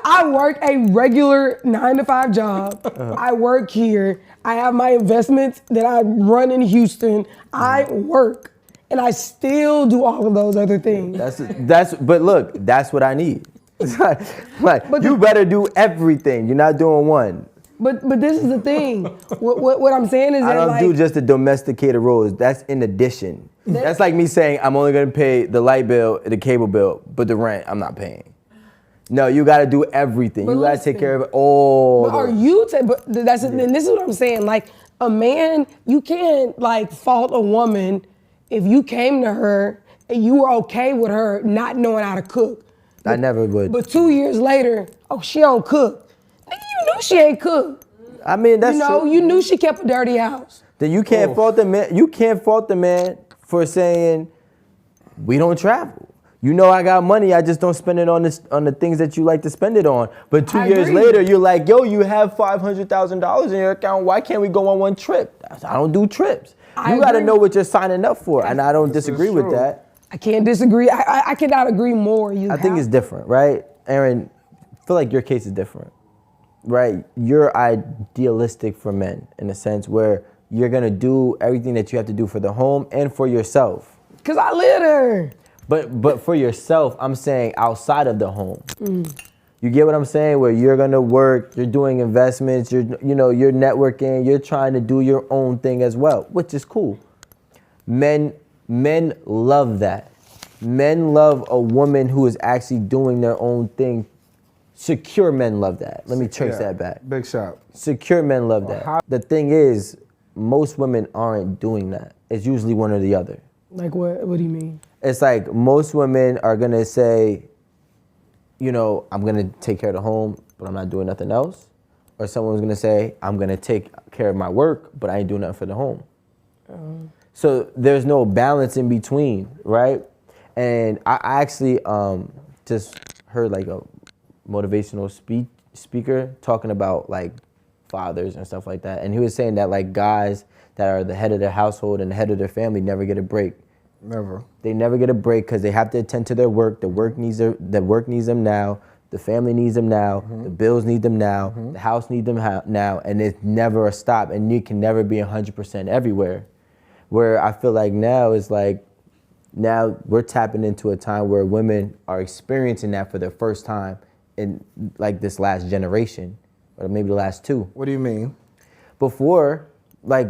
I work a regular 9-to-5 job. I work here. I have my investments that I run in Houston. I work. And I still do all of those other things. But look, that's what I need. You better do everything. You're not doing one. But this is the thing. What I'm saying is I don't do just the domesticated roles. That's in addition. That's like me saying I'm only gonna pay the light bill, the cable bill, but the rent I'm not paying. No, you gotta do everything. You gotta take care of it all. But and this is what I'm saying. Like a man, you can't like fault a woman if you came to her and you were okay with her not knowing how to cook. I never would. But 2 years later, she don't cook. Nigga, you knew she ain't cook. I mean, that's true. You knew she kept a dirty house. Then you can't fault the man. You can't fault the man for saying we don't travel. You know I got money, I just don't spend it on the things that you like to spend it on. But 2 years later, you're like, yo, you have $500,000 in your account. Why can't we go on one trip? I don't do trips. You got to know what you're signing up for, and I don't disagree with that. I can't disagree. I cannot agree more. I think it's different, right? Aaron, I feel like your case is different, right? You're idealistic for men in a sense where you're going to do everything that you have to do for the home and for yourself. Because I live there. But for yourself, I'm saying outside of the home. You get what I'm saying? Where you're gonna work, you're doing investments, you're networking, you're trying to do your own thing as well, which is cool. Men love that. Men love a woman who is actually doing their own thing. Secure men love that. Let me trace that back. Big shot. Secure men love that. The thing is, most women aren't doing that. It's usually one or the other. Like what? What do you mean? It's like most women are gonna say, I'm gonna take care of the home, but I'm not doing nothing else. Or someone's gonna say, I'm gonna take care of my work, but I ain't doing nothing for the home. So there's no balance in between, right? And I actually just heard like a motivational speaker talking about like fathers and stuff like that. And he was saying that like guys that are the head of their household and the head of their family never get a break. Never. They never get a break because they have to attend to their work. The work needs them now. The family needs them now. The bills need them now. The house needs them now. And it's never a stop. And you can never be 100% everywhere. Where I feel like now is like, now we're tapping into a time where women are experiencing that for the first time in like this last generation, or maybe the last two. What do you mean? Before, like,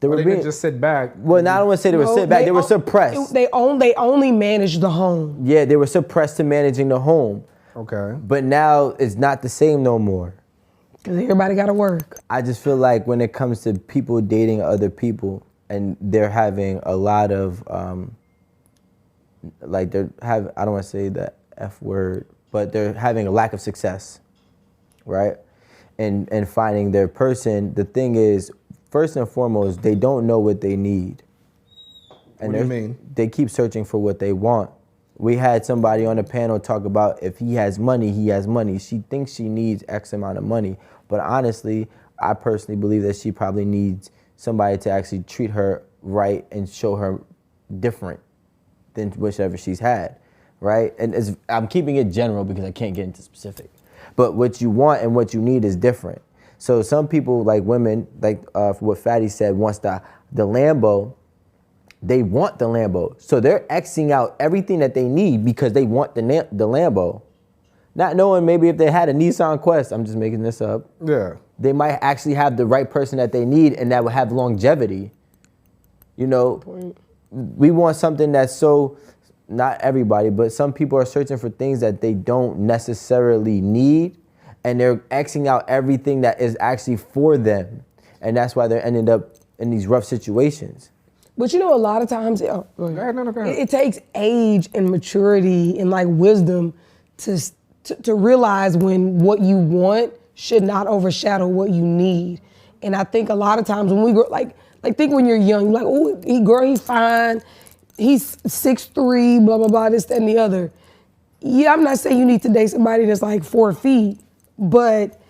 they could just sit back. Well, I don't want to say they were sit back. They were suppressed. They only managed the home. Yeah, they were suppressed to managing the home. Okay. But now it's not the same no more. Because everybody got to work. I just feel like when it comes to people dating other people and they're having a lot of, I don't want to say the F word, but they're having a lack of success, right? And finding their person, the thing is, first and foremost, they don't know what they need. And what do you mean? They keep searching for what they want. We had somebody on the panel talk about if he has money, he has money. She thinks she needs X amount of money. But honestly, I personally believe that she probably needs somebody to actually treat her right and show her different than whichever she's had, right? And I'm keeping it general because I can't get into specific. But what you want and what you need is different. So some people, like women, like what Fatty said, wants the Lambo. They want the Lambo. So they're Xing out everything that they need because they want the Lambo. Not knowing maybe if they had a Nissan Quest, I'm just making this up. Yeah. They might actually have the right person that they need and that will have longevity. We want something that's so, not everybody, but some people are searching for things that they don't necessarily need. And they're Xing out everything that is actually for them. And that's why they're ending up in these rough situations. But a lot of times, go ahead. It takes age and maturity and like wisdom to realize when what you want should not overshadow what you need. And I think a lot of times when we grow, like think when you're young, you're like, oh, he's fine, he's 6'3", blah, blah, blah, this, that, and the other. Yeah, I'm not saying you need to date somebody that's like 4 feet, but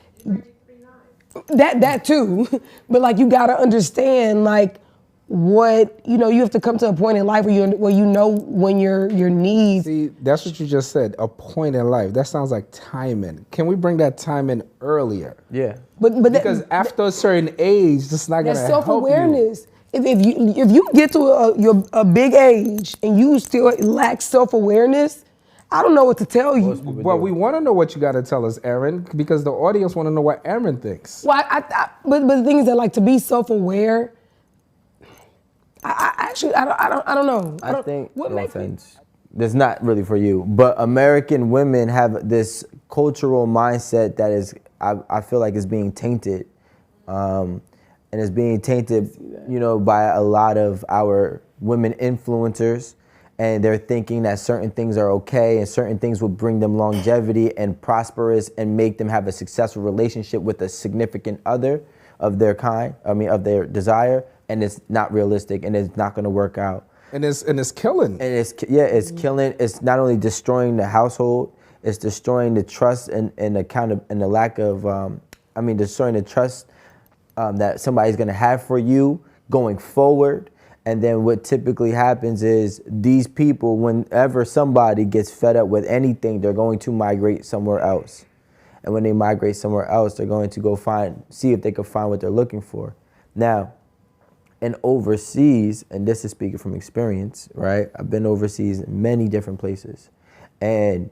that too. But like you gotta understand like what, you have to come to a point in life where you know when your needs. See, that's what you just said, a point in life. That sounds like timing. Can we bring that time in earlier? Yeah. But Because after a certain age, that's not going to help you. self-awareness. If you get to a big age and you still lack self-awareness, I don't know what to tell you. Well, we want to know what you got to tell us, Aaron, because the audience want to know what Aaron thinks. Well, but the thing is that, like, to be self-aware, I don't know. I think, no offense, that's not really for you, but American women have this cultural mindset that is, I feel like is being tainted. And it's being tainted, by a lot of our women influencers. And they're thinking that certain things are okay and certain things will bring them longevity and prosperous and make them have a successful relationship with a significant other of their kind, of their desire. And it's not realistic and it's not gonna work out. And it's killing. And it's killing. It's not only destroying the household, it's destroying the trust and the lack of, destroying the trust that somebody's gonna have for you going forward. And then what typically happens is these people, whenever somebody gets fed up with anything, they're going to migrate somewhere else. And when they migrate somewhere else, they're going to go see if they can find what they're looking for. Now, and overseas, and this is speaking from experience, right? I've been overseas in many different places. And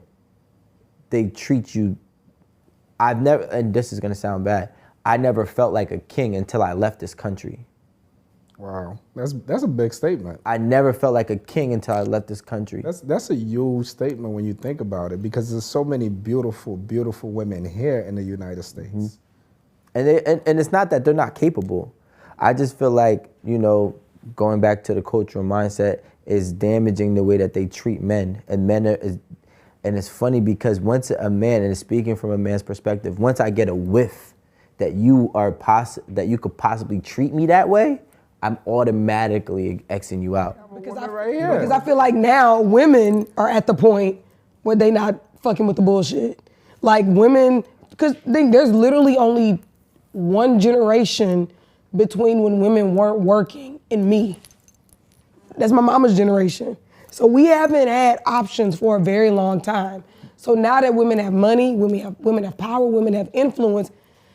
they treat you, and this is gonna sound bad, I never felt like a king until I left this country. Wow, that's a big statement. I never felt like a king until I left this country. That's a huge statement when you think about it, because there's so many beautiful, beautiful women here in the United States. Mm-hmm. And it's not that they're not capable. I just feel like, going back to the cultural mindset is damaging the way that they treat men. And and it's funny because once a man, and speaking from a man's perspective, once I get a whiff that you could possibly treat me that way, I'm automatically Xing you out. Because I feel like now women are at the point where they not fucking with the bullshit. Like women, because there's literally only one generation between when women weren't working and me. That's my mama's generation. So we haven't had options for a very long time. So now that women have money, women have power, women have influence,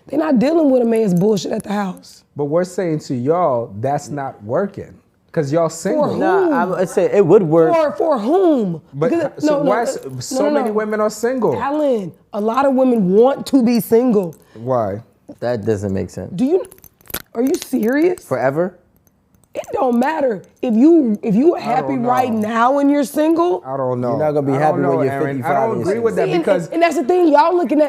they're not dealing with a man's bullshit at the house. But we're saying to y'all, that's not working. Because y'all single. For whom? Nah, I'd say it would work. For whom? But many women are single? Alan, a lot of women want to be single. Why? That doesn't make sense. Are you serious? Forever? It don't matter. If you happy right now and you're single. I don't know. You're not gonna be happy when you're 55. I don't agree with that because and that's the thing. Y'all looking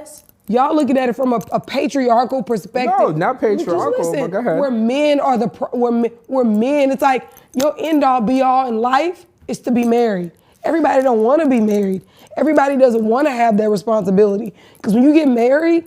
at it from a patriarchal perspective. No, not patriarchal. But go ahead. Where men are where men. It's like your end all be all in life is to be married. Everybody don't want to be married. Everybody doesn't want to have that responsibility. Because when you get married,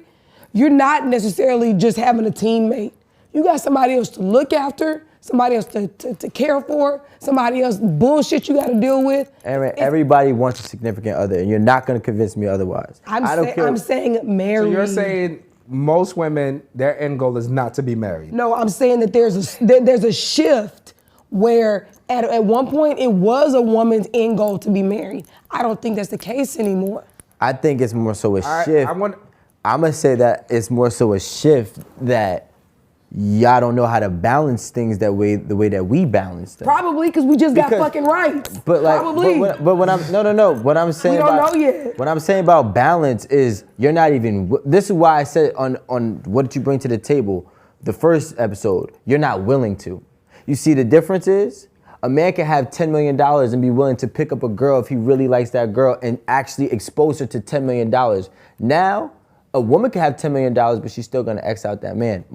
you're not necessarily just having a teammate. You got somebody else to look after, somebody else to care for, somebody else bullshit you got to deal with. Everybody wants a significant other, and you're not going to convince me otherwise. I'm saying married. So you're saying most women, their end goal is not to be married? No, I'm saying that there's a shift where at one point it was a woman's end goal to be married. I don't think that's the case anymore. I think it's more so a shift. I'm going to say that it's more so a shift that y'all don't know how to balance things the way that we balance them. Probably because we just got fucking rights. But like, probably. But when I'm no. What I'm saying we don't know yet. What I'm saying about balance is you're not even. This is why I said on what did you bring to the table, the first episode. You're not willing to. You see the difference is a man can have $10 million and be willing to pick up a girl if he really likes that girl and actually expose her to $10 million. Now, a woman can have $10 million, but she's still gonna X out that man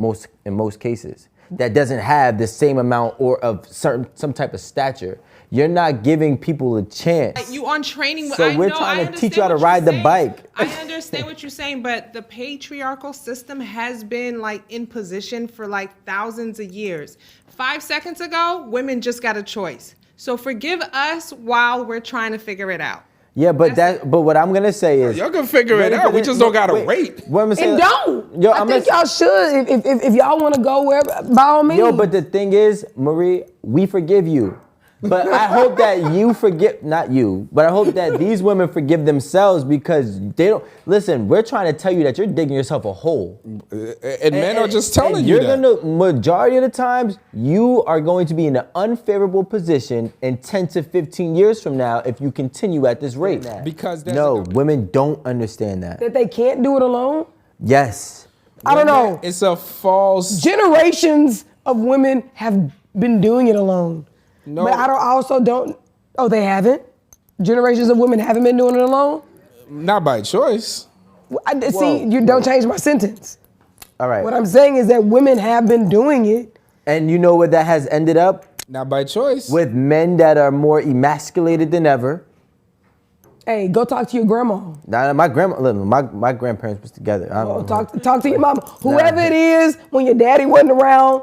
in most cases. That doesn't have the same amount or of some type of stature. You're not giving people a chance. You on training. So we're trying to teach you how to ride the bike. I understand what you're saying, but the patriarchal system has been like in position for like thousands of years. 5 seconds ago, women just got a choice. So forgive us while we're trying to figure it out. Yeah, but but what I'm gonna say is Y'all can figure it out. We just don't gotta rate. What I'm saying, And don't. Yo, I think y'all should. If y'all want to go wherever, by all means. Yo, but the thing is, Marie, we forgive you. But I hope that you forgive, not you, but I hope that these women forgive themselves because they don't, listen, we're trying to tell you that you're digging yourself a hole. And men are just telling you you're that. gonna, majority of the times, you are going to be in an unfavorable position in 10 to 15 years from now if you continue at this rate. Because women don't understand that. That they can't do it alone? Yes. I don't know. It's a false. Generations of women have been doing it alone. No. But I also don't. Oh, they haven't? Generations of women haven't been doing it alone? Not by choice. See, you don't change my sentence. All right. What I'm saying is that women have been doing it. And you know what that has ended up? Not by choice. With men that are more emasculated than ever. Hey, go talk to your grandma. Nah, my grandparents was together. Talk to your mama. Whoever it is, when your daddy wasn't around,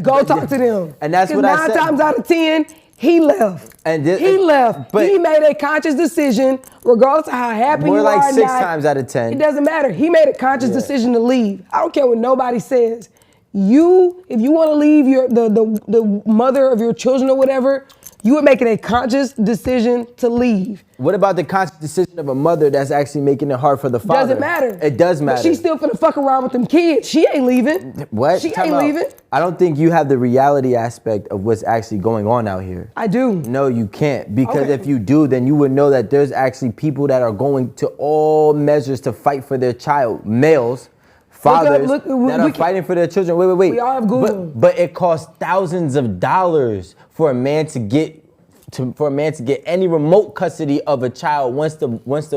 go talk to them. And that's what I said. 9 times out of 10, he left. He left. But he made a conscious decision, regardless of how happy you are. More like 6 not, times out of 10. It doesn't matter. He made a conscious decision to leave. I don't care what nobody says. If you want to leave the mother of your children or whatever, you are making a conscious decision to leave. What about the conscious decision of a mother that's actually making it hard for the father? Doesn't matter. It does matter. But she's still finna fuck around with them kids. She ain't leaving. What? She Time ain't out. leaving. I don't think you have the reality aspect of what's actually going on out here. I do. No, you can't. Because Okay. if you do, then you would know that there's actually people that are going to all measures to fight for their child. Males, fathers that are fighting for their children. Wait. We all have Google. But it costs thousands of dollars for a man to get any remote custody of a child once the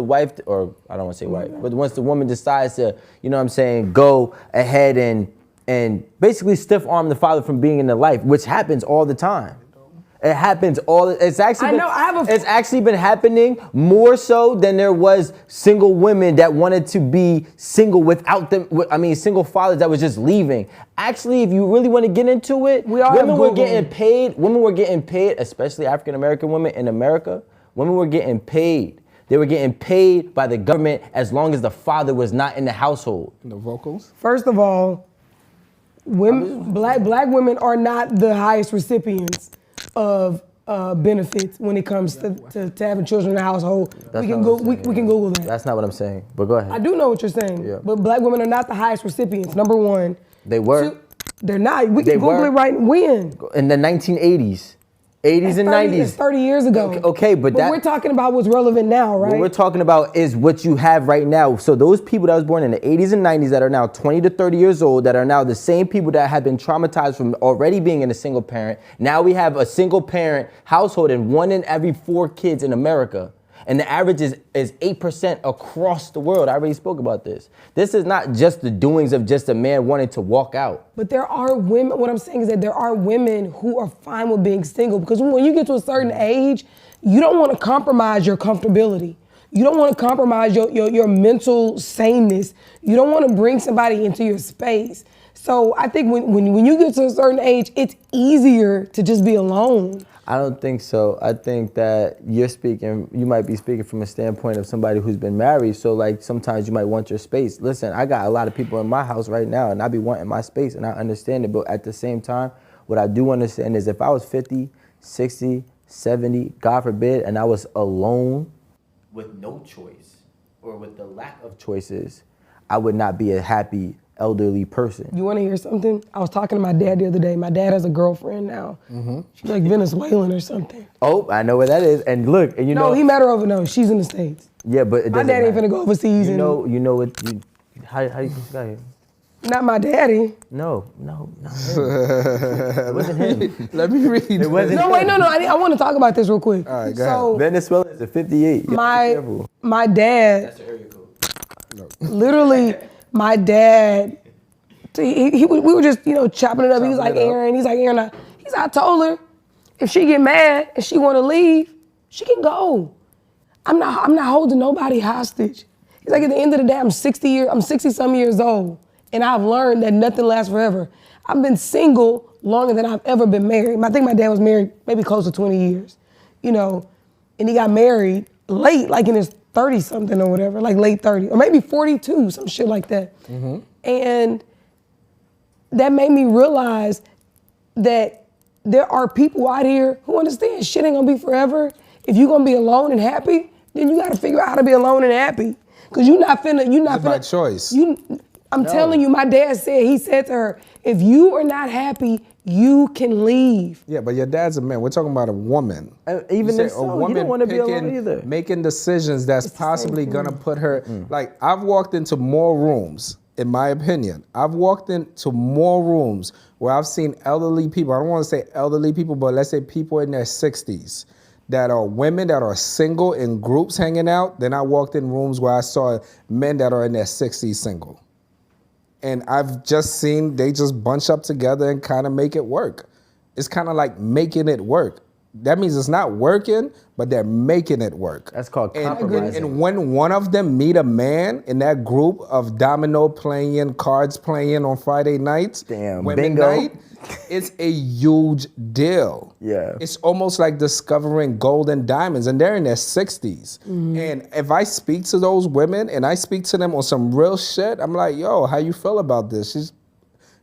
wife, or I don't want to say wife, but once the woman decides to, you know what I'm saying, go ahead and basically stiff arm the father from being in the life, which happens all the time. It happens it's actually been happening more so than there was single women that wanted to be single without them. Single fathers that was just leaving. Actually, if you really want to get into it, women were getting paid, especially African American women in America. Women were getting paid. They were getting paid by the government as long as the father was not in the household. The vocals? First of all, black women are not the highest recipients of benefits when it comes to having children in the household. We can Google that. That's not what I'm saying, but go ahead. I do know what you're saying, but black women are not the highest recipients. Number one. They were. They're not. We can Google it right when. In the 1980s. 80s and 90s. That's 30 years ago. Okay, but we're talking about what's relevant now, right? What we're talking about is what you have right now. So those people that was born in the 80s and 90s that are now 20 to 30 years old, that are now the same people that have been traumatized from already being in a single parent. Now we have a single parent household and 1 in every 4 kids in America. And the average is 8% across the world. I already spoke about this. This is not just the doings of just a man wanting to walk out. But there are women, what I'm saying is that there are women who are fine with being single, because when you get to a certain age, you don't want to compromise your comfortability. You don't want to compromise your mental saneness. You don't want to bring somebody into your space. So I think when you get to a certain age, it's easier to just be alone. I don't think so. I think that you might be speaking from a standpoint of somebody who's been married. So like sometimes you might want your space. Listen, I got a lot of people in my house right now and I be wanting my space and I understand it. But at the same time, what I do understand is if I was 50, 60, 70, God forbid, and I was alone with no choice or with the lack of choices, I would not be a happy elderly person. You want to hear something? I was talking to my dad the other day. My dad has a girlfriend now. Mm-hmm. She's like Venezuelan or something. Oh, I know where that is. And look, and you know. No, he met her over. No, she's in the States. Yeah, but it my dad ain't finna go overseas. You know what? How do you think she got here? Not my daddy. No, not him. It wasn't him. Let me read. It wasn't. No, wait, no. I want to talk about this real quick. All right, go ahead. Venezuela is a 58. My dad. That's the area code. No. Literally. My dad, we were just, chopping it up. He was like, Aaron, I told her, if she get mad and she want to leave, she can go. I'm not holding nobody hostage. He's like, at the end of the day, I'm 60-some years old, and I've learned that nothing lasts forever. I've been single longer than I've ever been married. I think my dad was married maybe close to 20 years, and he got married late, like in his 30 something or whatever, like late 30, or maybe 42, some shit like that. And that made me realize that there are people out here who understand shit ain't gonna be forever. If you're gonna be alone and happy, then you gotta figure out how to be alone and happy. Cause you're not finna. by choice. I'm telling you, my dad he said to her, if you are not happy, you can leave. Yeah, but your dad's a man. We're talking about a woman. Even You if say so, you don't want to be alone either. Making decisions that's possibly gonna put her, like I've walked into more rooms, in my opinion. I've walked into more rooms where I've seen elderly people, I don't wanna say elderly people, but let's say people in their 60s that are women that are single in groups hanging out. Then I walked in rooms where I saw men that are in their 60s single. And I've just seen they just bunch up together and kind of make it work. It's kind of like making it work. That means it's not working, but they're making it work. That's called compromising. And when one of them meet a man in that group of domino playing, cards playing on Friday nights, women bingo. night, it's a huge deal. Yeah. It's almost like discovering gold and diamonds, and they're in their 60s. And if I speak to those women and I speak to them on some real shit, I'm like, yo, how you feel about this?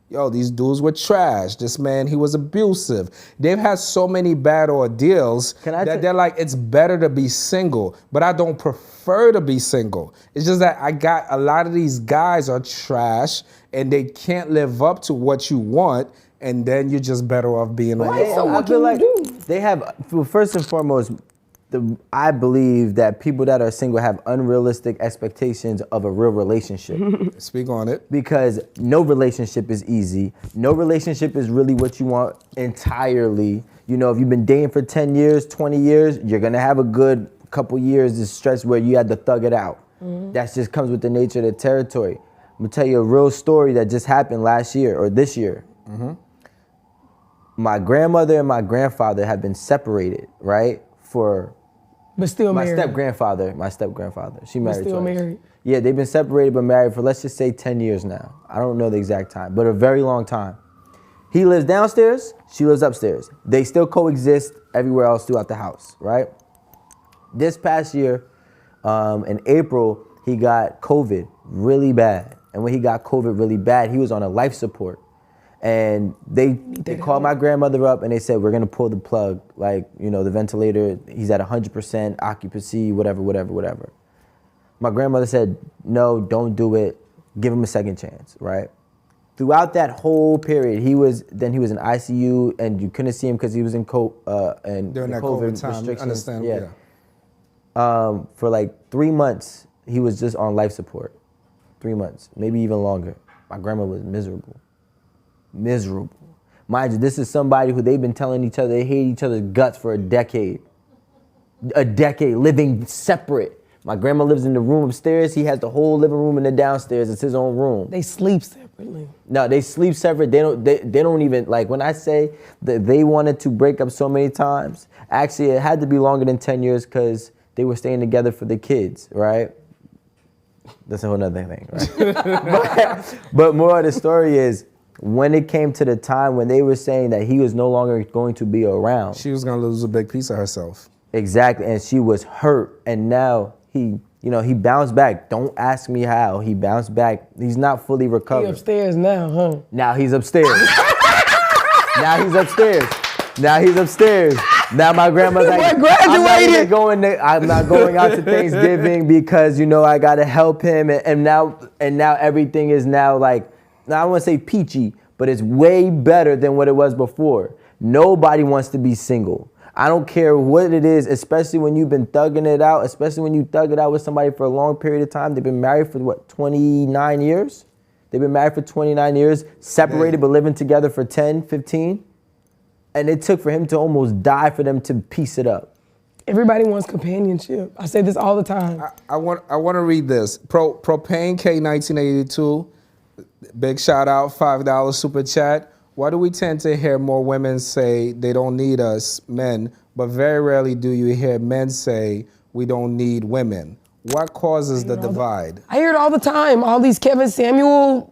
Yo, these dudes were trash. This man, he was abusive. They've had so many bad ordeals that they're like, it's better to be single, but I don't prefer to be single. It's just that a lot of these guys are trash and they can't live up to what you want, and then you're just better off being alone. So what I feel can like you do? they have, first and foremost, I believe that people that are single have unrealistic expectations of a real relationship. Speak on it. Because no relationship is easy. No relationship is really what you want entirely. You know, if you've been dating for 10 years, 20 years, you're gonna have a good couple years of stretch where you had to thug it out. That just comes with the nature of the territory. I'm gonna tell you a real story that just happened last year or this year. My grandmother and my grandfather have been separated, right? But still My married. step-grandfather, she married still twice. married. Yeah, they've been separated but married for, let's just say 10 years now. I don't know the exact time, but a very long time. He lives downstairs, she lives upstairs. They still coexist everywhere else throughout the house, right? This past year, in April, he got COVID really bad. And when he got COVID really bad, he was on a life support. And they called my grandmother up and they said, we're gonna pull the plug. Like, you know, the ventilator, he's at 100% occupancy, whatever. My grandmother said, no, don't do it. Give him a second chance, right? Throughout that whole period, he was in ICU and you couldn't see him because he was in During that COVID time, restrictions. understand? Yeah. For like 3 months, he was just on life support. 3 months, maybe even longer. My grandma was miserable. Mind you, this is somebody who they've been telling each other they hate each other's guts for a decade, living separate. My grandma lives in the room upstairs. He has the whole living room in the downstairs. It's his own room. They sleep separately. No, they sleep separate. They don't even, like when I say that they wanted to break up so many times, actually it had to be longer than 10 years because they were staying together for the kids, right? That's a whole nother thing, right? but more of the story is, when it came to the time when they were saying that he was no longer going to be around. She was gonna lose a big piece of herself. Exactly, and she was hurt, and now he bounced back. Don't ask me how. He bounced back. He's not fully recovered. He upstairs now, huh? Now he's upstairs. Now my grandma's like, graduated. I'm not going out to Thanksgiving because, you know, I gotta help him, and now everything is now like, now I don't want to say peachy, but it's way better than what it was before. Nobody wants to be single. I don't care what it is, especially when you've been thugging it out, especially when you thug it out with somebody for a long period of time. They've been married for, 29 years? They've been married for 29 years, separated but living together for 10, 15. And it took for him to almost die for them to piece it up. Everybody wants companionship. I say this all the time. I want to read this. Propane K 1982. Big shout out, $5 super chat. Why do we tend to hear more women say they don't need us, men, but very rarely do you hear men say we don't need women? What causes the divide? I hear it all the time. All these Kevin Samuel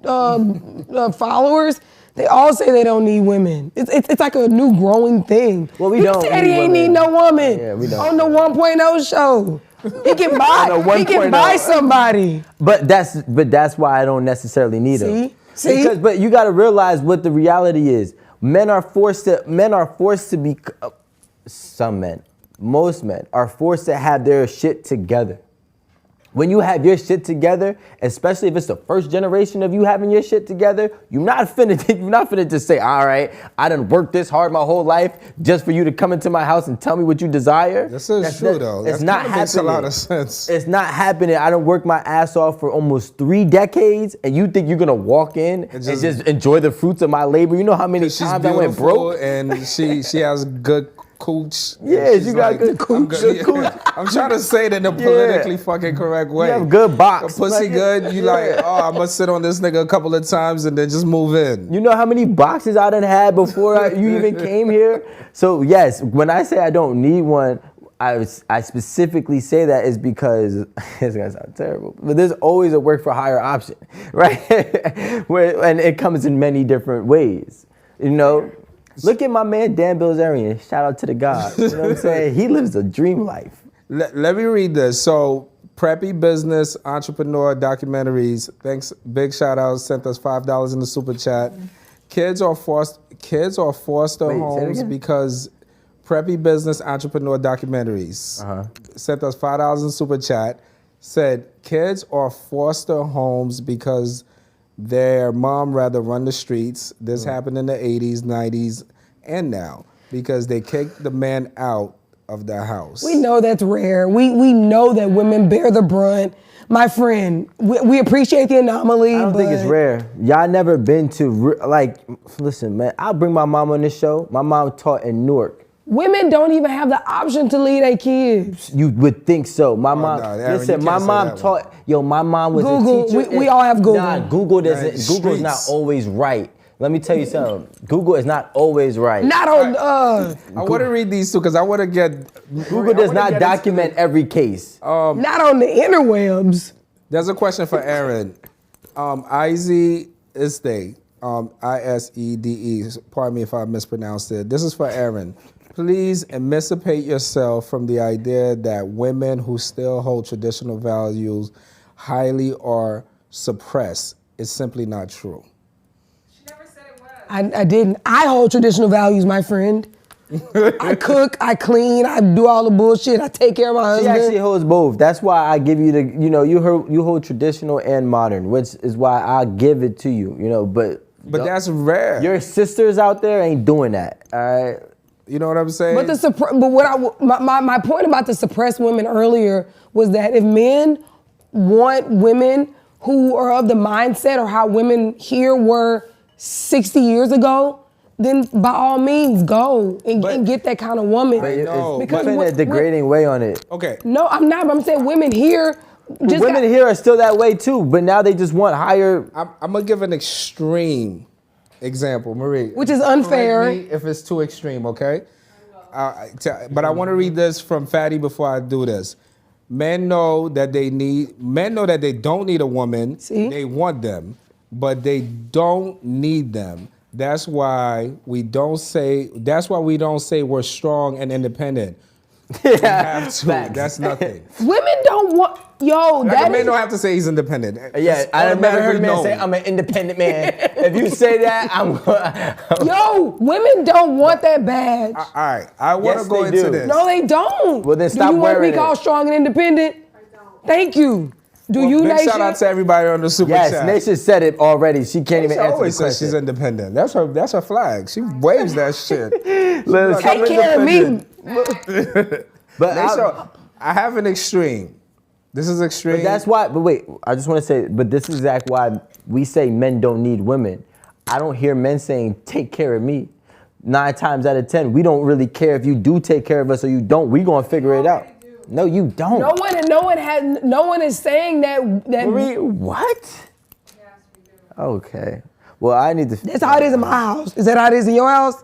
followers, they all say they don't need women. It's like a new growing thing. Well, we don't said need he ain't women. need no woman. Yeah, we don't. On the 1.0 show. He can buy. On a He can 1.0. buy somebody. But that's why I don't necessarily need them. See? But you got to realize what the reality is. Men are forced to be. Some men, most men are forced to have their shit together. When you have your shit together, especially if it's the first generation of you having your shit together, you're not finna just say, all right, I done worked this hard my whole life just for you to come into my house and tell me what you desire. This is true, though. It's That not kinda happening. makes a lot of sense. It's not happening. I done worked my ass off for almost 3 decades, and you think you're gonna walk in and just enjoy the fruits of my labor? You know how many She's times I went broke? and she has good cooch. Yeah, She's you got good cooch. Good cooch. I'm trying to say it in a politically fucking correct way. You have good box. A pussy Like, good. You like, oh, I must sit on this nigga a couple of times and then just move in. You know how many boxes I done had before you even came here? So yes, when I say I don't need one, I specifically say that is because it's gonna sound terrible, but there's always a work for hire option, right? And it comes in many different ways. You know, look at my man Dan Bilzerian. Shout out to the God. You know what I'm saying? He lives a dream life. Let me read this. So, Preppy Business Entrepreneur Documentaries. Thanks. Big shout out. Sent us $5 in the super chat. Kids are foster Wait, say it homes again? because Preppy Business Entrepreneur Documentaries sent us $5 in super chat. Said kids are foster homes because their mom rather run the streets. This happened in the 80s, 90s, and now because they kicked the man out of the house. We know that's rare. We know that women bear the brunt. My friend, we appreciate the anomaly. I don't think it's rare. Y'all never been to, listen, man, I'll bring my mom on this show. My mom taught in Newark. Women don't even have the option to lead their kids. You would think so. My mom, no, Aaron, listen, you my can't say mom that taught, my mom was Google, a teacher. we all have Google. Nah, Google Right, Google's not streets. always right. Let me tell you something. Google is not always right. Not on, I want to read these two because I want to get. Google does not document every case. not on the interwebs. There's a question for Aaron. Isede, Isede, pardon me if I mispronounced it. This is for Aaron. Please emancipate yourself from the idea that women who still hold traditional values highly are suppressed. It's simply not true. She never said it was. I didn't. I hold traditional values, my friend. I cook, I clean, I do all the bullshit, I take care of my She husband. actually holds both. That's why I give you you hold traditional and modern, which is why I give it to you, but that's rare. your sisters out there ain't doing that, all right? You know what I'm saying? My point about the suppressed women earlier was that if men want women who are of the mindset or how women here were 60 years ago, then by all means go and get that kind of woman. You're Because putting a degrading way on it. Okay. No, I'm not. But I'm saying women here just Women here are still that way too, but now they just want higher. I'm going to give an extreme example, Marie. Which is unfair. Correct me if it's too extreme, okay? But I want to read this from Fatty before I do this. Men know that they don't need a woman. See? They want them, but they don't need them. That's why we don't say we're strong and independent. We have to. Facts. That's nothing. women don't want. Yo, Like that a man is. don't have to say he's independent. Yeah, It's I never heard a man automatically say known. I'm an independent man. If you say that, Yo, women don't want that badge. All right, I want Yes, to go they into do. this. No, they don't. Well, then stop Do you want to wearing be it. called strong and independent? I don't. Thank you. Do Well, you, big Nation? shout out to everybody on the super Yes, chat. Nation said it already. She can't even She answer the always says she's question. independent. That's her flag. She waves that shit. Let's- Take care of me. But I have an extreme. This is extreme. But that's why, but wait, I just want to say, but this is exactly why we say men don't need women. I don't hear men saying, take care of me. 9 times out of 10, we don't really care if you do take care of us or you don't. We gonna figure it out. No, you don't. No one is saying that. Marie, what? Yes, we do. Okay. Well, I need to. That's how it is in my house. Is that how it is in your house?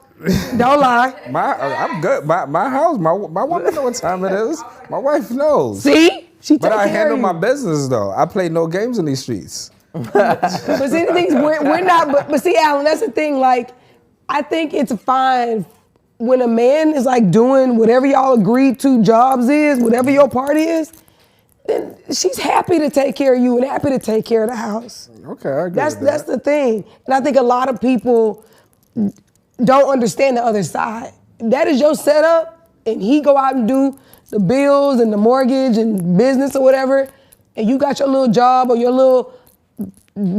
Don't lie. I'm good. My house, my woman know what time it is. My wife knows. See? She But take I care handle of my you. business though. I play no games in these streets. But see, the thing is, we're not. But see, Alan, that's the thing. Like, I think it's fine when a man is like doing whatever y'all agreed to jobs is, whatever your part is, then she's happy to take care of you and happy to take care of the house. Okay, I agree That's with that. that's the thing. And I think a lot of people don't understand the other side. That is your setup, and he go out and do the bills and the mortgage and business or whatever, and you got your little job or your little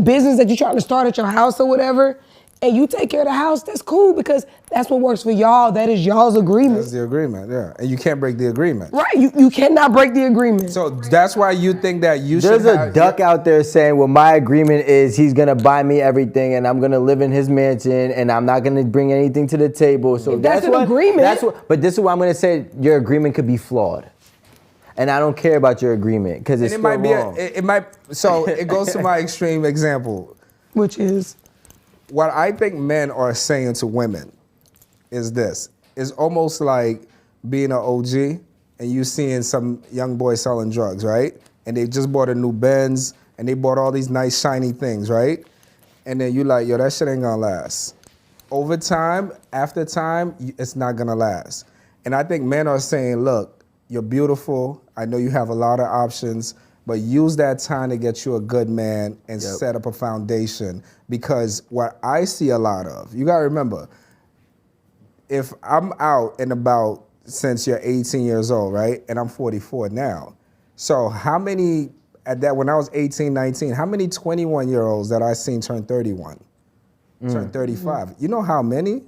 business that you're trying to start at your house or whatever, and you take care of the house, that's cool because that's what works for y'all. That is y'all's agreement. That's the agreement, yeah. And you can't break the agreement. Right, you cannot break the agreement. So that's why you think that you There's should a duck out there saying, well, my agreement is he's going to buy me everything and I'm going to live in his mansion and I'm not going to bring anything to the table. So If that's an what, agreement. That's what, but this is what I'm going to say. Your agreement could be flawed. And I don't care about your agreement because it's And still it might be, wrong. it might, so it goes to my extreme example. Which is? What I think men are saying to women is this. It's almost like being an OG and you seeing some young boy selling drugs, right? And they just bought a new Benz and they bought all these nice shiny things, right? And then you like, yo, that shit ain't gonna last. Over time, after time, it's not gonna last. And I think men are saying, look, you're beautiful. I know you have a lot of options, but use that time to get you a good man and set up a foundation. Because what I see a lot of, you gotta remember, if I'm out and about since you're 18 years old, right? And I'm 44 now. So how many, when I was 18, 19, how many 21-year-olds that I seen turn 31, turn 35? You know how many?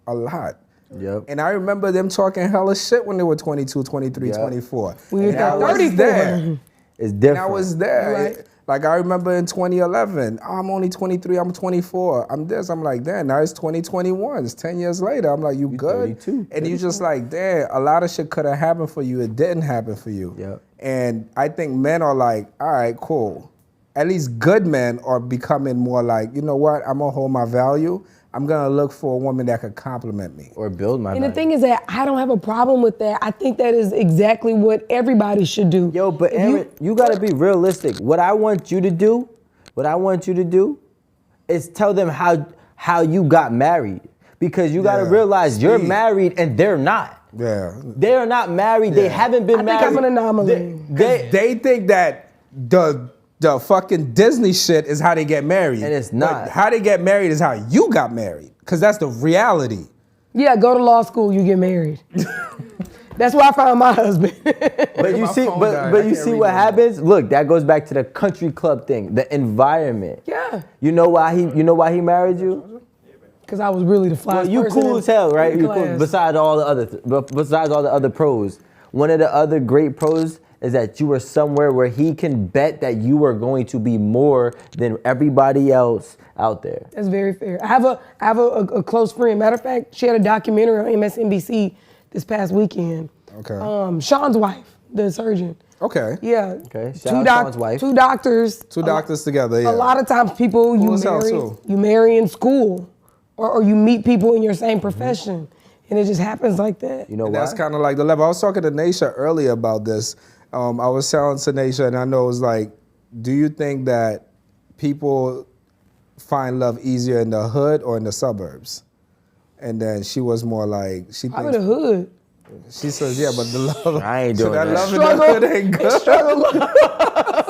A lot. Yep. And I remember them talking hella shit when they were 22, 23, 24. We was And I was 34. there. It's different. And I was there. Right. Like I remember in 2011, I'm only 23, I'm 24. I'm this, I'm like, damn, now it's 2021. It's 10 years later. I'm like, you good? 32, And you just like, damn, a lot of shit could have happened for you. It didn't happen for you. Yep. And I think men are like, all right, cool. At least good men are becoming more like, you know what? I'm gonna hold my value. I'm gonna look for a woman that could compliment me. Or build my And the value. thing is that I don't have a problem with that. I think that is exactly what everybody should do. Yo, but If Aaron, you gotta be realistic. What I want you to do is tell them how you got married. Because you gotta realize you're married and they're not. Yeah. They're not married. They haven't been I married. think I'm an anomaly. They think that the fucking Disney shit is how they get married. And it's But not. how they get married is how you got married. Because that's the reality. Yeah, go to law school, you get married. That's where I found my husband. But you My see, phone but died. but I you can't see read what no more. happens? Look, that goes back to the country club thing, the environment. Yeah. You know why he married you? Because I was really the flyest Well, you person cool in as hell, right? the You cool. class. Besides all the other pros, one of the other great pros is that you were somewhere where he can bet that you are going to be more than everybody else out there. That's very fair. I have a close friend. Matter of fact, she had a documentary on MSNBC this past weekend. Okay. Sean's wife, the surgeon. Okay. Yeah. Okay, shout out Sean's wife. Two doctors. Two doctors together, yeah. A lot of times people Cool as hell, too. you marry in school or you meet people in your same profession. And it just happens like that. You know And why? that's kind of like the level. I was talking to Naisha earlier about this. I was telling to Naisha, and I know it was like, do you think that people find love easier in the hood or in the suburbs? And then she was more like, I'm in the hood. she says, yeah, but the love, I ain't so doing that that. love in the hood ain't good.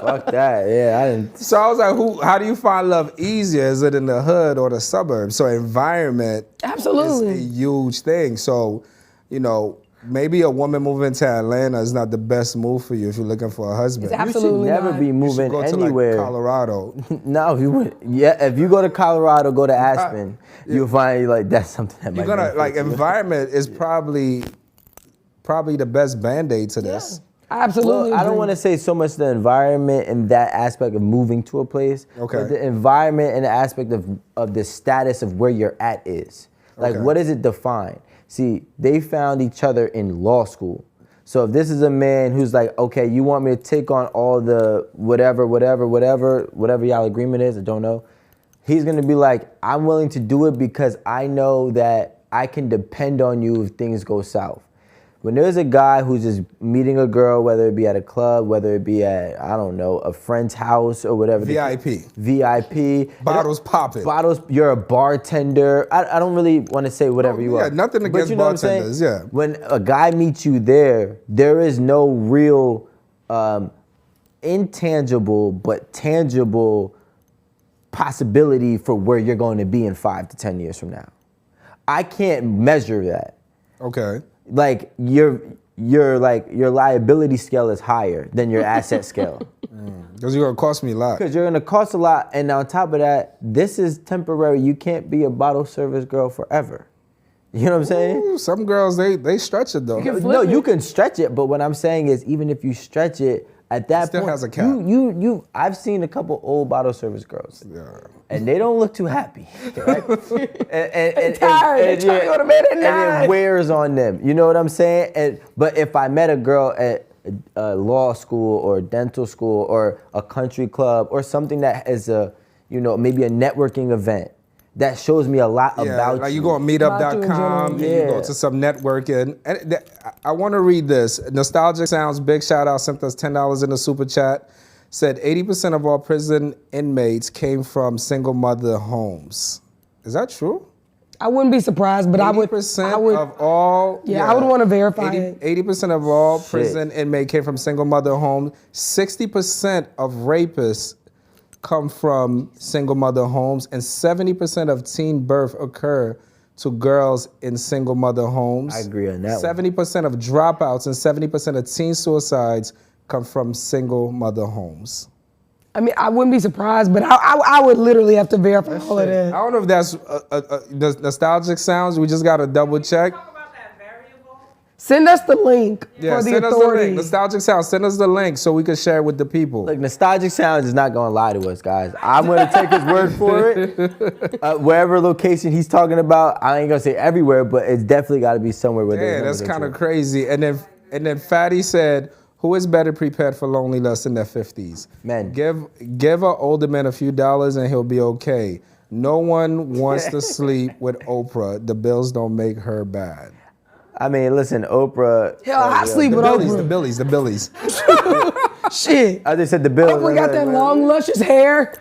Fuck that. Yeah, I didn't. So I was like, how do you find love easier? Is it in the hood or the suburbs? So environment is a Absolutely. huge thing. So, you know, maybe a woman moving to Atlanta is not the best move for you if you're looking for a husband. It's You should absolutely never not. be You should moving go to anywhere. like Colorado. No, you would. Yeah, if you go to Colorado, go to Aspen. You'll find like that's something that You're might gonna benefit like you. environment is probably the best Band-Aid to this. I absolutely Well, I don't agree. want to say so much the environment and that aspect of moving to a place. Okay. But the environment and the aspect of the status of where you're at is. Like, Okay. what does it define? See, they found each other in law school. So if this is a man who's like, okay, you want me to take on all the whatever y'all agreement is, I don't know. He's gonna be like, I'm willing to do it because I know that I can depend on you if things go south. When there's a guy who's just meeting a girl, whether it be at a club, whether it be at, I don't know, a friend's house or whatever. VIP. VIP. Bottles popping. Bottles, you're a bartender. I don't really want to say whatever you yeah, are. nothing But against you know what I'm saying? bartenders, yeah. When a guy meets you there is no real intangible but tangible possibility for where you're going to be in 5 to 10 years from now. I can't measure that. Okay. Like your liability scale is higher than your asset scale. Because you're gonna cost me a lot. Because you're gonna cost a lot, and on top of that, this is temporary. You can't be a bottle service girl forever. You know what I'm saying? Ooh, some girls they stretch it though. No, you can stretch it, but what I'm saying is, even if you stretch it, at that Still point, has a cap. I've seen a couple old bottle service girls, Yeah. and they don't look too happy, right? and tired. They trying to go to bed at and night. it wears on them. You know what I'm saying? But if I met a girl at law school or dental school or a country club or something that is maybe a networking event, that shows me a lot about like you. you go on meetup.com, and you go to some networking. And I want to read this. Nostalgic Sounds, big shout out, sent us $10 in the super chat. Said 80% of all prison inmates came from single mother homes. Is that true? I wouldn't be surprised, but I would. 80% of all. Yeah, I would want to verify it. 80% of all prison inmates came from single mother homes. 60% of rapists come from single mother homes, and 70% of teen birth occur to girls in single mother homes. I agree on that 70% of dropouts and 70% of teen suicides come from single mother homes. I mean, I wouldn't be surprised, but I would literally have to verify all of I that. don't know if that's the nostalgic sounds. We just got to double check. Talk about that variable. Send us the link Yeah, for the send us the link. authorities. Nostalgic Sounds, send us the link so we can share it with the people. Look, Nostalgic Sounds is not gonna lie to us, guys. I'm gonna take his word for it. Wherever location he's talking about, I ain't gonna say everywhere, but it's definitely got to be somewhere where there's Yeah, numbers that's are kind of true. crazy. And then Fatty said, "Who is better prepared for loneliness in their 50s? Men. Give an older man a few dollars and he'll be okay. No one wants to sleep with Oprah. The bills don't make her bad." I mean, listen, Oprah. Hell, I sleep The with Billies, Oprah. the Billies. Shit. I just said the bill. Oprah got that long, luscious hair.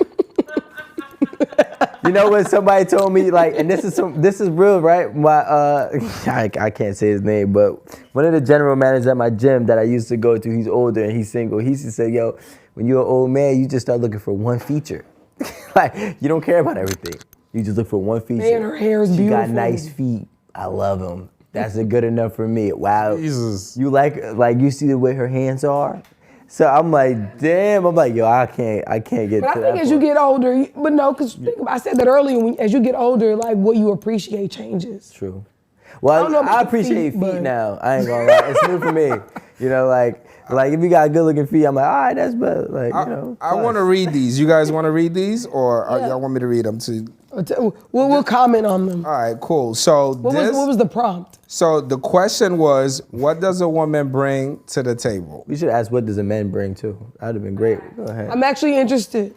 You know what somebody told me, like, and this is real, right? My I can't say his name, but one of the general managers at my gym that I used to go to, he's older and he's single. He used to say, "Yo, when you're an old man, you just start looking for one feature. Like, you don't care about everything. You just look for one feature." Man, her hair is She got beautiful. nice feet. I love them. That's good enough for me. Wow. Jesus. You like you see the way her hands are? So I'm like, damn. I'm like, yo, I can't get But to I that think as you point. get older, but no, because I said that earlier, as you get older, like what you appreciate changes. True. Well, don't know about I the appreciate feet, feet but- now. I ain't gonna lie. It's new for me. You know, like if you got good looking feet, I'm like, all right, that's better. Like, you know. I want to read these. You guys want to read these, or Yeah. y'all want me to read them too? We'll comment on them. All right, cool. So What was the prompt? So the question was, what does a woman bring to the table? We should ask, what does a man bring too? That'd have been great. Go ahead. I'm actually interested.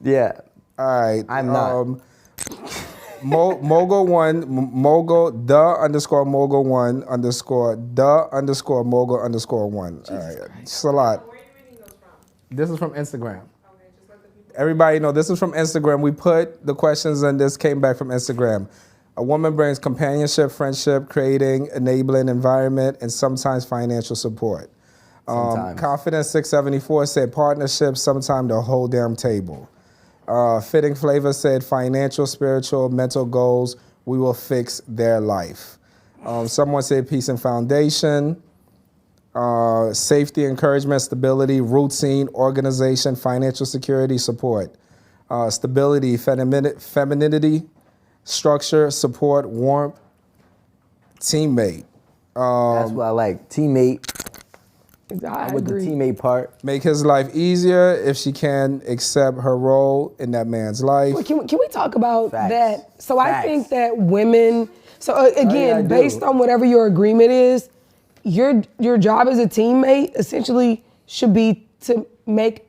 Yeah. All right. I'm not. Mogul _the _mogul 1 _ mogul _1. All right. It's a lot. Where are you reading those from? This is from Instagram. Okay, just let the people. Everybody know this is from Instagram. We put the questions and this came back from Instagram. A woman brings companionship, friendship, creating, enabling environment, and sometimes financial support. Sometimes. Confidence 674 said partnership, sometimes the whole damn table. Fitting Flavor said financial, spiritual, mental goals, we will fix their life. Someone said peace and foundation. Safety, encouragement, stability, routine, organization, financial security, support. Stability, femininity, structure, support, warmth, teammate. That's what I like. Teammate. I With the agree. teammate part. Make his life easier if she can accept her role in that man's life. Well, can we talk about Facts. that? So I Facts. think that women. So again, I do. based on whatever your agreement is, your job as a teammate essentially should be to make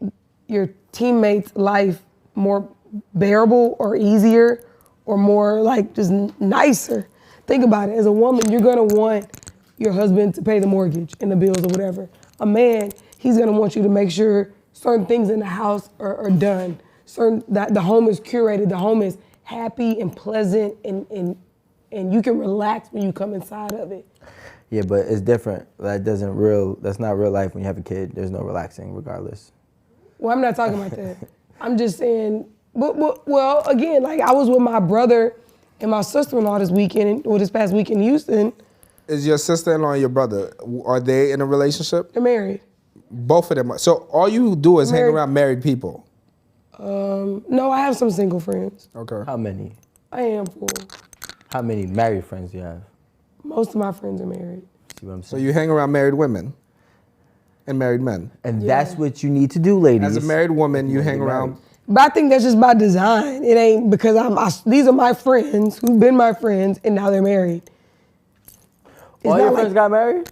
your teammate's life more bearable or easier or more like just nicer. Think about it. As a woman, you're gonna want your husband to pay the mortgage and the bills or whatever. A man, he's gonna want you to make sure certain things in the house are done. That the home is curated, the home is happy and pleasant, and you can relax when you come inside of it. Yeah, but it's different. That's not real life when you have a kid. There's no relaxing regardless. Well, I'm not talking about that. I'm just saying, well, again, like I was with my brother and my sister-in-law this weekend, or this past week in Houston. Is your sister-in-law and your brother, are they in a relationship? They're married. Both of them. So all you do is hang Married. around married people. No, I have some single friends. Okay. How many? I am full. How many married friends do you have? Most of my friends are married. See what I'm So saying? you hang around married women and married men. And that's what you need to do, ladies. As a married woman, you wanna hang get around. married. But I think that's just by design. It ain't because these are my friends who've been my friends and now they're married. It's All not your like- friends got married?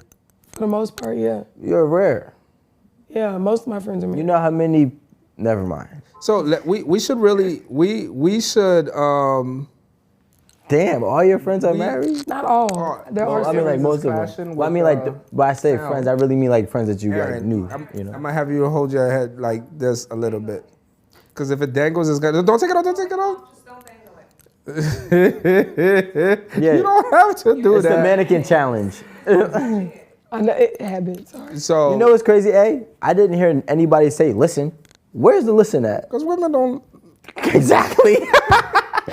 For the most part, yeah. You're rare. Yeah, most of my friends are married. You know how many? Never mind. So we should really we should Damn, all your friends are married? Not all. There well, are I mean, like some. most of clashing them. Well, I with, mean, like, when I say sound. friends, I really mean like friends that you like Aaron, knew. I'm You know? gonna have you hold your head like this a little bit, because if it dangles, it's gonna. Don't take it off. Don't take it off. Just don't dangle it. Yeah, You don't have to do it's the that. mannequin challenge. I know it happens. Sorry. So You know what's crazy, A? I didn't hear anybody say, listen. Where's the listen at? because women don't. Exactly.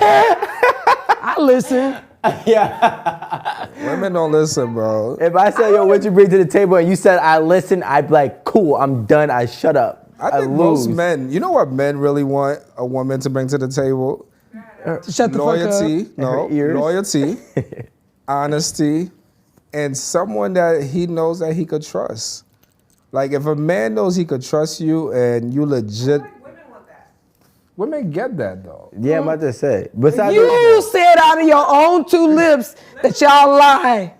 I listen. Women don't listen, bro. If I said, yo, what you bring to the table, and you said, I listen, I'd be like, cool, I'm done, I shut up. I think lose. most men. You know what men really want a woman to bring to the table? Shut the fuck Loyalty, up. no, her ears. loyalty, honesty, and someone that he knows that he could trust. Like if a man knows he could trust you and you legit, Women want that. women get that though. Yeah, I'm about to say. Besides, You said out of your own two lips that y'all lie.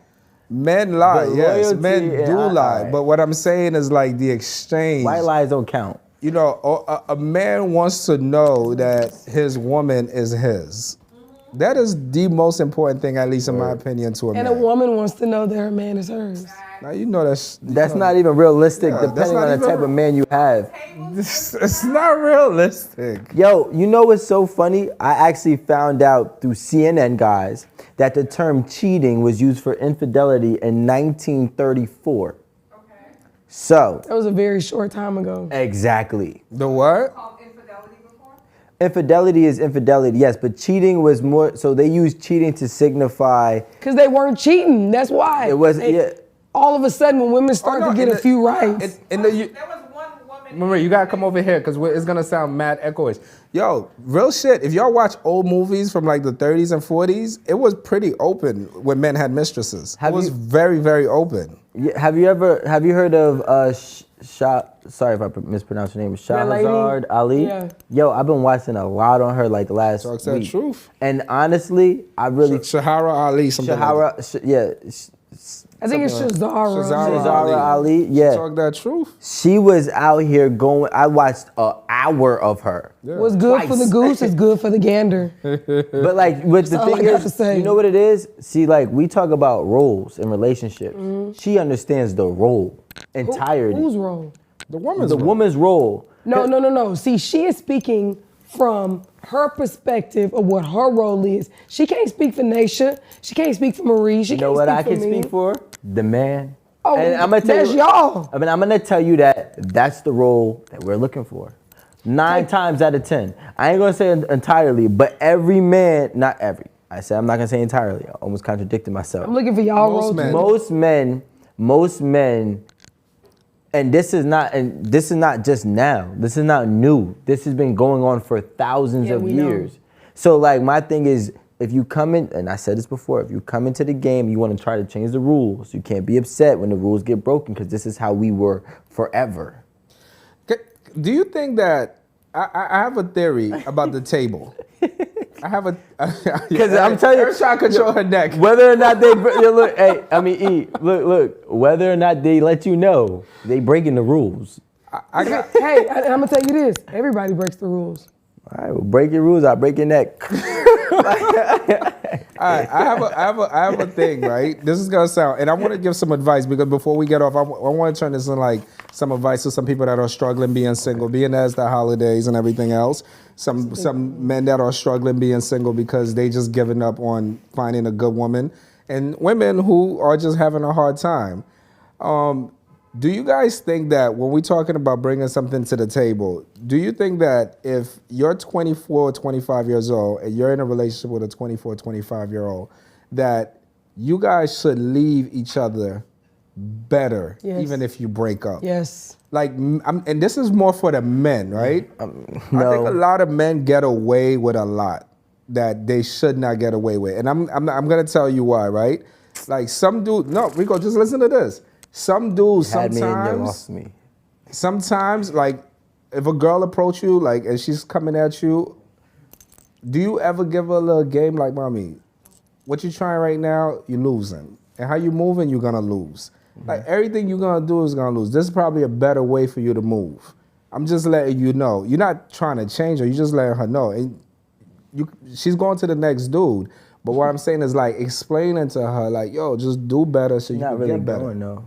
Men lie, But yes, loyalty men and do lie. alright. But what I'm saying is like the exchange. white lies don't count. You know, a man wants to know that his woman is his. That is the most important thing, at least in my opinion, to a And man. a woman wants to know that her man is hers. Now you know that's Not even realistic, Yeah, that's depending not on the even- type of man you have. it's not realistic. Yo, you know what's so funny? I actually found out through CNN, guys, that the term cheating was used for infidelity in 1934. So, That was a very short time ago. exactly. The what? Called infidelity before? Infidelity is infidelity, yes, but cheating was more, so they used cheating to signify, Because they weren't cheating. That's why. it was, They- yeah. All of a sudden, when women start no, to get in a the- few rights. In the, There was one woman. remember, you gotta come over here because it's gonna sound mad echoish. Yo, real shit. If y'all watch old movies from like the 30s and 40s, it was pretty open when men had mistresses. Have it was you- very, very open. Have you heard of sorry if I mispronounced her name, That lady? Shahrazad Ali? Yeah. Yo, I've been watching a lot on her like the last Talks that week. truth. And honestly, I really Shahara Ali, something like that. I think it's Shazara. Shazara Shahrazad Ali, yeah. Talk that truth. She was out here going. I watched an hour of her. What's good for the goose is good for the gander. But like, what the all I thing got to is, say. you know what it is? See, like we talk about roles in relationships. Mm-hmm. She understands the role entirety. Who's wrong? The woman's The role. woman's role. No. See, she is speaking from her perspective of what her role is. She can't speak for Naisha. She can't speak for Marie. She You know can't what speak I for can me. speak for? The man. Oh, And I'm gonna tell that's you, y'all. I mean, I'm gonna tell you that that's the role that we're looking for. 9 times out of 10. I ain't gonna say entirely, but every man, not every. I said I'm not gonna say entirely. I almost contradicted myself. I'm looking for y'all Most role men. too. Most men, and this is not just now. This is not new. This has been going on for thousands Yeah, of we know. years. So like my thing is, if you come in, and I said this before, if you come into the game, you want to try to change the rules. You can't be upset when the rules get broken because this is how we were forever. Do you think that I have a theory about the table? I have a Because I'm telling you, Earth's trying to control her neck. whether or not they look, hey, I mean, E, look, whether or not they let you know, they breaking the rules. I got Hey, and I'm gonna tell you this: everybody breaks the rules. All right, well, break your rules, I'll break your neck. I have a thing, right? This is gonna sound, and I want to give some advice because before we get off, I want to turn this in like some advice to some people that are struggling being single, being as the holidays and everything else. Some men that are struggling being single because they just giving up on finding a good woman, and women who are just having a hard time. Do you guys think that when we're talking about bringing something to the table, do you think that if you're 24 or 25 years old and you're in a relationship with a 24, 25-year-old, that you guys should leave each other better, Yes. even if you break up? Yes. Like, and this is more for the men, right? I think no. a lot of men get away with a lot that they should not get away with. And I'm gonna tell you why, right? Like some dude, no, Rico, just listen to this. Some dudes Had me and you lost sometimes, me. sometimes, like, if a girl approach you, like, and she's coming at you, do you ever give her a little game like, mommy, what you trying right now, you losing. And how you moving, you're gonna lose. Like, everything you're gonna do is gonna lose. This is probably a better way for you to move. I'm just letting you know. You're not trying to change her, you're just letting her know. And she's going to the next dude. But what I'm saying is, like, explaining to her, like, yo, just do better so you Not can really get better. going, no.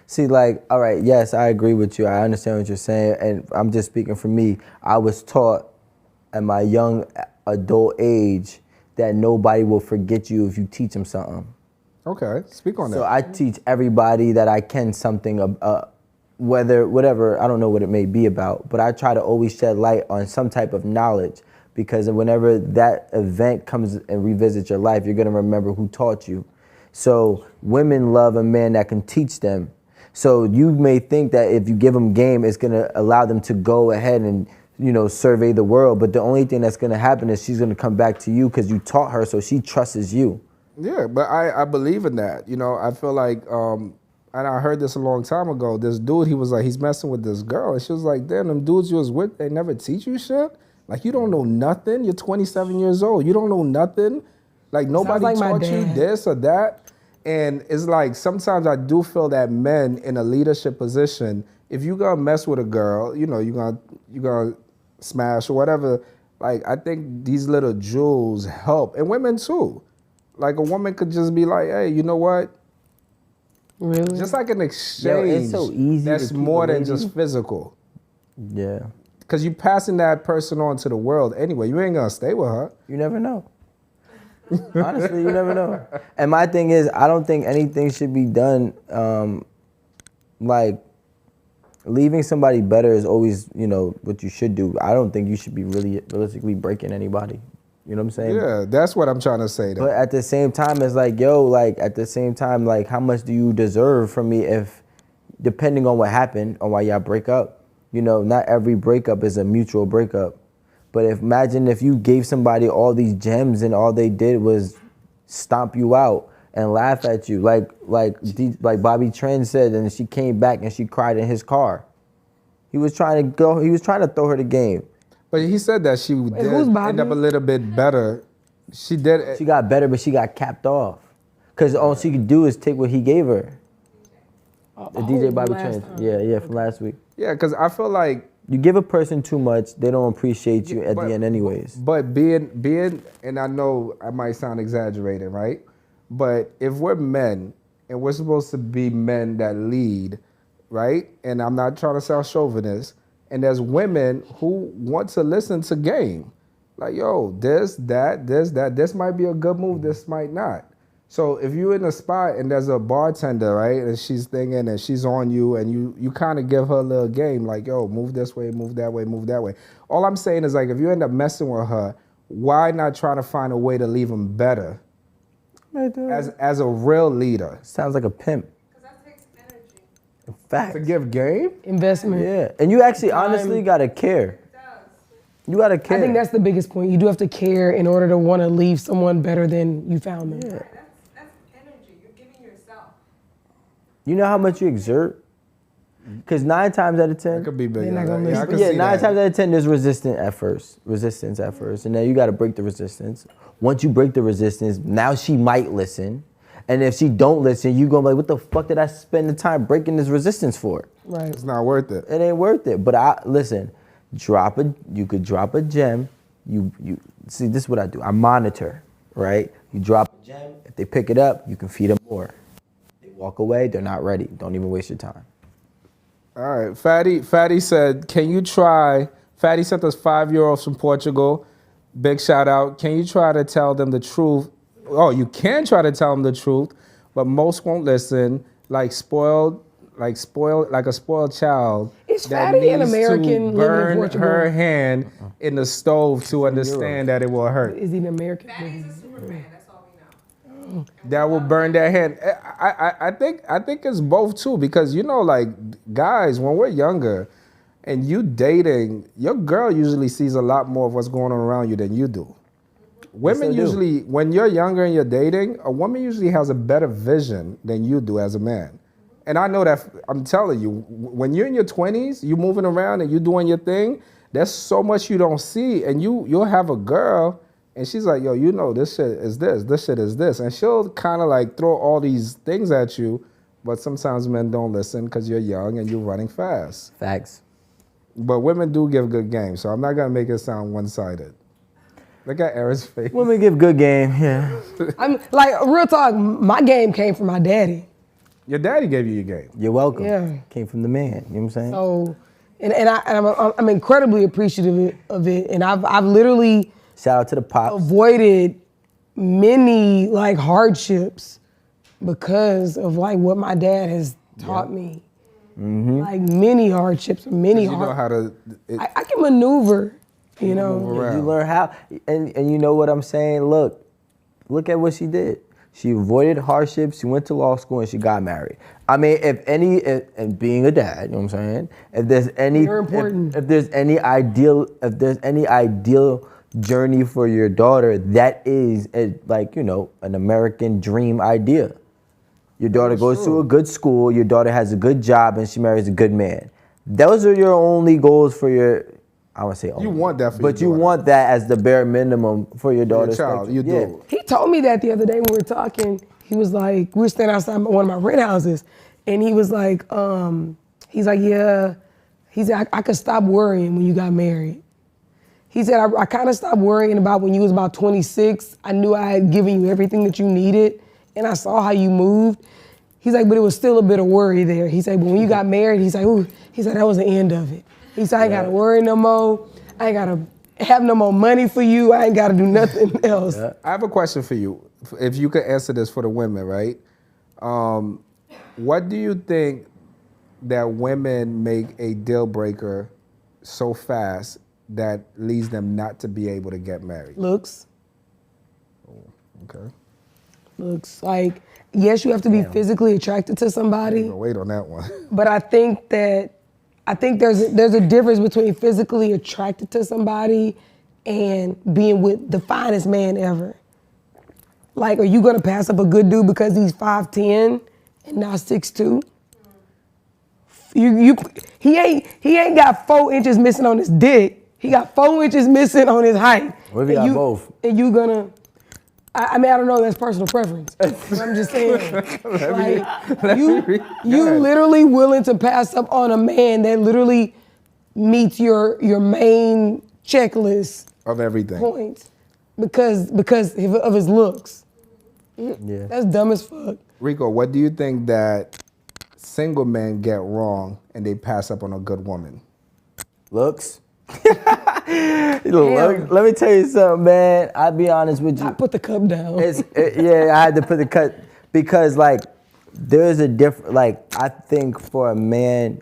See, like, all right, yes, I agree with you. I understand what you're saying, and I'm just speaking for me. I was taught at my young adult age that nobody will forget you if you teach them something. Okay, speak on So that. I teach everybody that I can something, whatever, I don't know what it may be about, but I try to always shed light on some type of knowledge, because whenever that event comes and revisits your life, you're gonna remember who taught you. So women love a man that can teach them. So you may think that if you give them game, it's gonna allow them to go ahead and, you know, survey the world, but the only thing that's gonna happen is she's gonna come back to you because you taught her, so she trusts you. Yeah, but I believe in that. You know, I feel like, and I heard this a long time ago, this dude, he was like, he's messing with this girl. And she was like, damn, them dudes you was with, they never teach you shit? Like, you don't know nothing. You're 27 years old. You don't know nothing. Like, nobody like my taught you dad. this or that. And it's like, sometimes I do feel that men in a leadership position, if you gonna mess with a girl, you know, you're gonna smash or whatever, like, I think these little jewels help. And women too. Like, a woman could just be like, hey, you know what? Really? Just like an exchange. it's so easy to that's keep more a than lady. just physical. Yeah, Because you're passing that person on to the world anyway. You ain't gonna stay with her. you never know. Honestly, you never know. And my thing is, I don't think anything should be done, like, leaving somebody better is always, you know, what you should do. I don't think you should be really realistically breaking anybody. You know what I'm saying? Yeah, that's what I'm trying to say. But at the same time, it's like, yo, like, at the same time, like, how much do you deserve from me if, depending on what happened or why y'all break up, you know, not every breakup is a mutual breakup. But imagine if you gave somebody all these gems and all they did was stomp you out and laugh at you, like Bobby Trend said, and she came back and she cried in his car. He was trying to throw her the game. But he said that she who's did Bobby? end up a little bit better. She did. She got better, but she got capped off. Because all she could do is take what he gave her. The DJ Bobby Trend. Yeah, from last week. Yeah, because I feel like. You give a person too much, they don't appreciate you at the end anyways. But being, and I know I might sound exaggerated, right? But if we're men and we're supposed to be men that lead, right? And I'm not trying to sound chauvinist. And there's women who want to listen to game. Like, yo, this might be a good move, this might not. So if you're in a spot and there's a bartender, right, and she's thinking and she's on you and you kind of give her a little game, like, yo, move this way, move that way, move that way. All I'm saying is, like, if you end up messing with her, why not try to find a way to leave them better as a real leader? Sounds like a pimp. Because that takes energy. In fact. To give game? Investment. Yeah, and you actually honestly gotta care. It does. You gotta care. I think that's the biggest point. You do have to care in order to want to leave someone better than you found them. Yeah. That's energy. You're giving yourself. You know how much you exert? Because 9 times out of 10, That could be big. They're not gonna I listen. can yeah, see 9 that. times out of 10, there's resistance at first, and then you gotta break the resistance. Once you break the resistance, now she might listen, and if she don't listen, you gonna be like, what the fuck did I spend the time breaking this resistance for? Right. It's not worth it. It ain't worth it. But listen, you could drop a gem. You see, this is what I do. I monitor, right? You drop a gem. If they pick it up, you can feed them more. They walk away, they're not ready. Don't even waste your time. All right, Fatty said, can you try, Fatty sent us €5 from Portugal. Big shout out. Can you try to tell them the truth? Oh, you can try to tell them the truth, but most won't listen. Like spoiled like a spoiled child. Is that Fatty an needs American to living in burn Portugal? her hand in the stove to understand that it will hurt. Is he an American? He's a super fan. That's all we know. That will burn their hand. I think it's both too, because like guys, when we're younger and you dating, your girl usually sees a lot more of what's going on around you than you do. Women usually, when you're younger and you're dating, a woman usually has a better vision than you do as a man. And I know that, I'm telling you, when you're in your 20s, you moving around and you doing your thing, there's so much you don't see. And you'll have a girl and she's like, yo, this shit is this shit is this. And she'll kind of like throw all these things at you, but sometimes men don't listen because you're young and you're running fast. Facts. But women do give good game, so I'm not gonna make it sound one-sided. Look at Aaron's face. Women give good game, yeah. I'm like, real talk, my game came from my daddy. Your daddy gave you your game. You're welcome. Yeah. Came from the man, you know what I'm saying? So, and I'm incredibly appreciative of it. And I've literally Shout out to the pops. avoided many like hardships because of like what my dad has taught me. Mm-hmm. Like many hardships, many You know how to. I can maneuver, you know. move around. You learn how, and you know what I'm saying? Look at what she did. She avoided hardships, she went to law school, and she got married. I mean, and being a dad, you know what I'm saying? If there's any, Very important. if there's any ideal journey for your daughter, that is an American dream idea. Your daughter goes to a good school, your daughter has a good job, and she marries a good man. Those are your only goals for your, I want to say only. You want that for But your you daughter. want that as the bare minimum for your daughter's child, spectrum. you do. He told me that the other day when we were talking. He was like, we were standing outside one of my rent houses, and he was like, yeah. He said, I could stop worrying when you got married. He said, I kind of stopped worrying about when you was about 26. I knew I had given you everything that you needed, and I saw how you moved. He's like, but it was still a bit of worry there. He said, but when you got married, he's like, ooh, he said, that was the end of it. He said, I ain't gotta worry no more. I ain't gotta have no more money for you. I ain't gotta do nothing else. Yeah. I have a question for you. If you could answer this for the women, right? What do you think that women make a deal breaker so fast that leads them not to be able to get married? Looks. Okay. Looks like, yes, you have to be physically attracted to somebody, Wait on that one. but I think there's a difference between physically attracted to somebody and being with the finest man ever. Like, are you gonna pass up a good dude because he's 5'10" and not 6'2"? He ain't got 4 inches missing on his dick. He got 4 inches missing on his height. What if he got both? And you gonna, I mean, I don't know, that's personal preference. But I'm just saying, you literally willing to pass up on a man that literally meets your main checklist Of everything. points because of his looks. Yeah. That's dumb as fuck. Rico, what do you think that single men get wrong and they pass up on a good woman? Looks. Look, let me tell you something, man. I'll be honest with you. I put the cup down. Yeah, I had to put the cut because there's a different, I think for a man,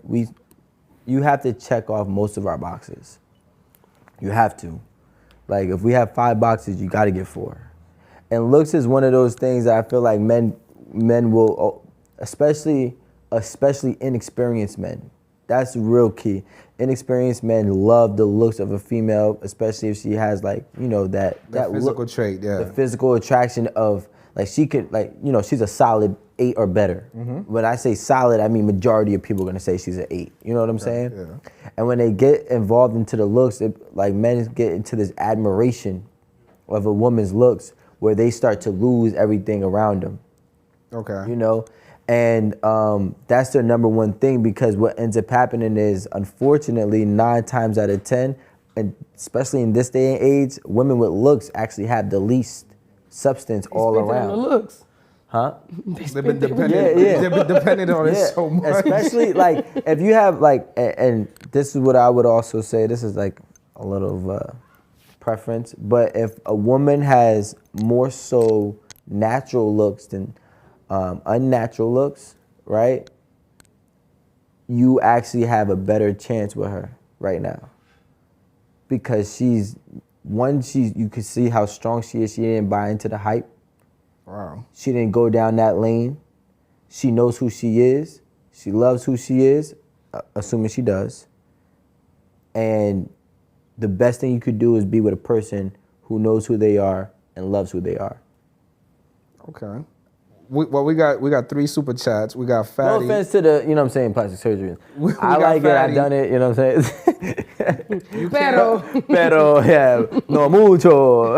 you have to check off most of our boxes. You have to. Like, if we have 5 boxes, you got to get 4. And looks is one of those things that I feel like men will, especially inexperienced men. That's real key. Inexperienced men love the looks of a female, especially if she has that physical look, trait, yeah. the physical attraction of she could she's a solid 8 or better. Mm-hmm. When I say solid, I mean majority of people are gonna say she's an 8. You know what I'm saying? Yeah. And when they get involved into the looks, men get into this admiration of a woman's looks where they start to lose everything around them. Okay. And that's their number one thing, because what ends up happening is, unfortunately, 9 times out of 10, and especially in this day and age, women with looks actually have the least substance all Spent it around. on the looks. Huh? They've been dependent, Yeah. They've been dependent on it so much. Especially if you have and this is what I would also say, this is a little of preference, but if a woman has more so natural looks than unnatural looks, right? you actually have a better chance with her right now. Because you can see how strong she is. She didn't buy into the hype. Wow. She didn't go down that lane. She knows who she is. She loves who she is, assuming she does. And the best thing you could do is be with a person who knows who they are and loves who they are. Okay. We got 3 super chats. We got Fatty. No offense to the, you know what I'm saying, plastic surgery. We I got like Fatty. it, I done it, you know what I'm saying? Pero, yeah, no mucho.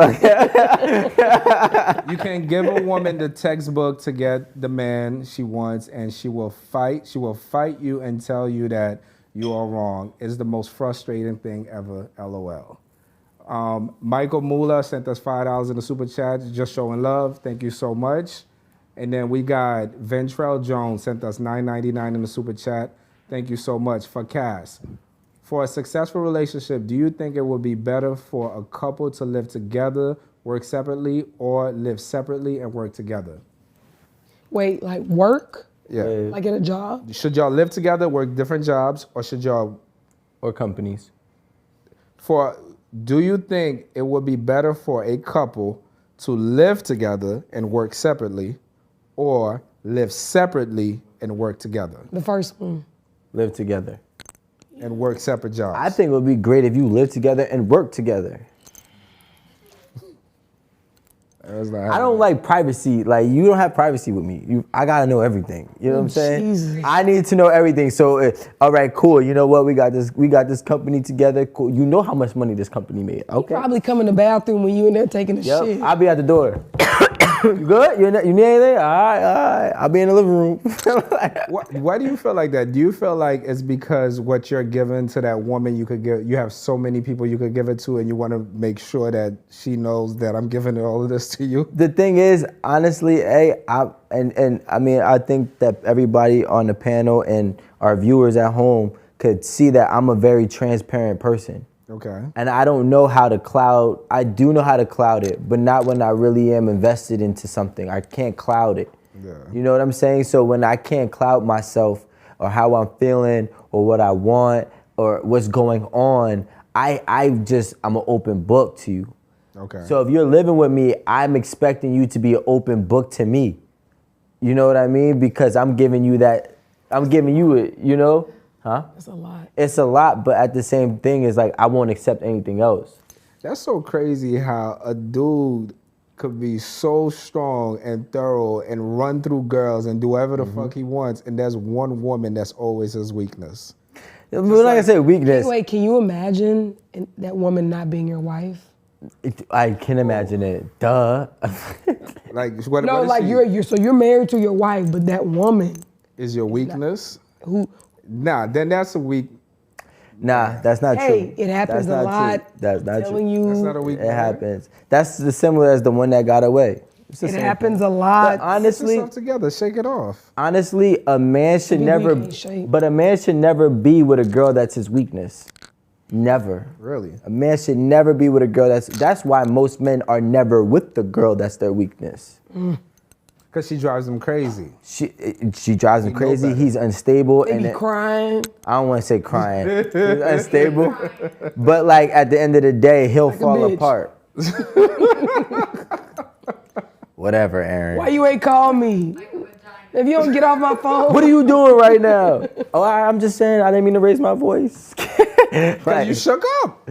You can give a woman the textbook to get the man she wants, and she will fight. She will fight you and tell you that you are wrong. It's the most frustrating thing ever, LOL. Michael Mula sent us $5 in the super chat, just showing love. Thank you so much. And then we got Ventrell Jones sent us $9.99 in the super chat. Thank you so much. For Cass, for a successful relationship, do you think it would be better for a couple to live together, work separately, or live separately and work together? wait, like work? Yeah. Like at a job? Should y'all live together, work different jobs, or should y'all? Or companies. Do you think it would be better for a couple to live together and work separately, or live separately and work together The first one. Live together. and work separate jobs? I think it would be great if you live together and work together. I don't like privacy. Like, you don't have privacy with me. I gotta know everything. You know what I'm saying? Jesus. I need to know everything. So, all right, cool. You know what? We got this company together. Cool. You know how much money this company made. Okay. Probably come in the bathroom when you in there taking a Yep. shit. I'll be at the door. You good? You need anything? All right. I'll be in the living room. Why do you feel like that? Do you feel like it's because what you're giving to that woman, you have so many people you could give it to, and you want to make sure that she knows that I'm giving all of this to you? The thing is, honestly, I think that everybody on the panel and our viewers at home could see that I'm a very transparent person. Okay. And I don't know how to cloud. I do know how to cloud it, but not when I really am invested into something. I can't cloud it. Yeah. You know what I'm saying? So when I can't cloud myself or how I'm feeling or what I want or what's going on, I'm an open book to you. Okay. So if you're living with me, I'm expecting you to be an open book to me. You know what I mean? Because I'm giving you it, you know? Huh? That's a lot. It's a lot, but at the same thing, it's like I won't accept anything else. That's so crazy how a dude could be so strong and thorough and run through girls and do whatever the fuck he wants, and there's one woman that's always his weakness. Like I said, weakness. Wait, can you imagine that woman not being your wife? I can imagine it. Duh. Like what? No, what is like she? you're married to your wife, but that woman Is your weakness? who Nah, then that's a weak. Nah, that's not true. Hey, it happens That's a not lot. true. That's not telling true. you That's not a weak. It happens. That's the similar as the one that got away. It's the it same happens thing. a lot. But Get honestly, yourself together, shake it off. honestly, a man should Maybe never. we can't shake. But a man should never be with a girl that's his weakness. Never. Really? A man should never be with a girl that's why most men are never with the girl that's their weakness. Because she drives them crazy. She drives him know crazy. better. He's unstable, They and be crying. I don't want to say crying. He's unstable, but like at the end of the day, he'll fall bitch. apart. Whatever, Aaron. Why you ain't call me? If you don't get off my phone. What are you doing right now? Oh, I'm just saying. I didn't mean to raise my voice. Because you shook up.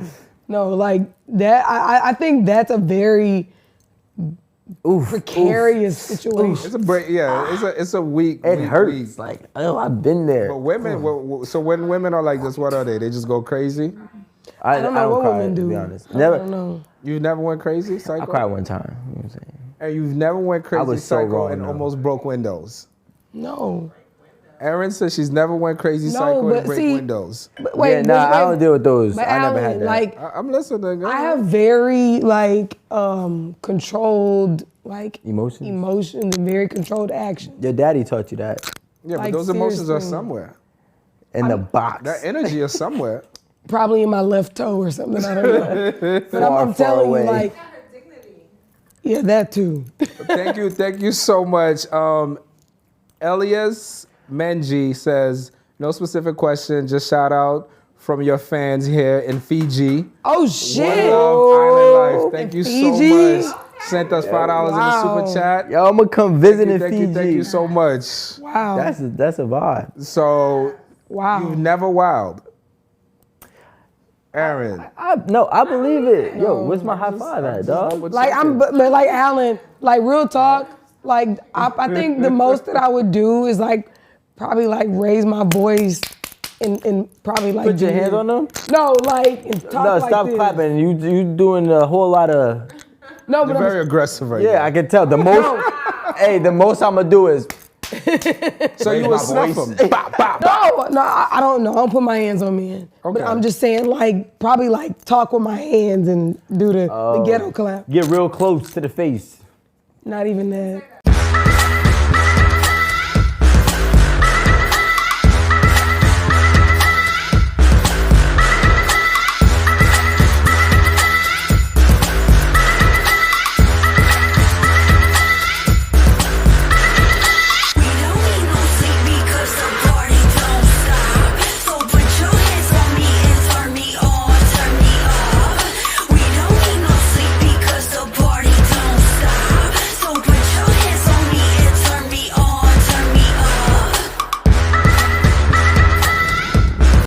No, like that. I think that's a very precarious situation. It's a break. Yeah, it's a weak. It weak, hurts. weak. Like, oh, I've been there. But women, so when women are like this, what are they? They just go crazy? I don't know what cry, women to do. be honest. I Never. don't know. You never went crazy, psycho? I cried one time. You know what I'm saying? And you've never went crazy, was so psycho, wrong, and though. almost broke windows. No. Erin says she's never went crazy, No, psycho, but and break see- windows. But wait, Yeah, nah, I don't deal with those. But I never Alan, had that. like I'm listening. I have very controlled Emotions? and very controlled actions. Your daddy taught you that Yeah, but like, those emotions are seriously. somewhere. in the box. That energy is somewhere. Probably in my left toe or something. I don't know. But I'm Far telling away. you, like, yeah, that too. Thank you so much. Elias Menji says, No specific question. Just shout out from your fans here in Fiji. Oh One shit! Love Island Life. Thank In you Fiji? so much. Sent us $5 in the super chat. Yo, I'm gonna come visit in Thank Fiji. you, thank you so much. Wow. That's a vibe. So Wow. you've never wowed. Aaron. I believe it. Yo, where's my high five at, dog? Like but like Alan, like real talk, like I think the most that I would do is like probably like raise my voice and probably like Put your hands on them? No, like and talk No, like stop this. clapping. You doing a whole lot of. No, but You're very aggressive right Yeah, I can tell. The most. Hey, the most I'm gonna do is. So you would snuff them. No, I don't know. I don't put my hands on men. Okay. But I'm just saying, like, probably like talk with my hands and do the ghetto clap. Get real close to the face. Not even that.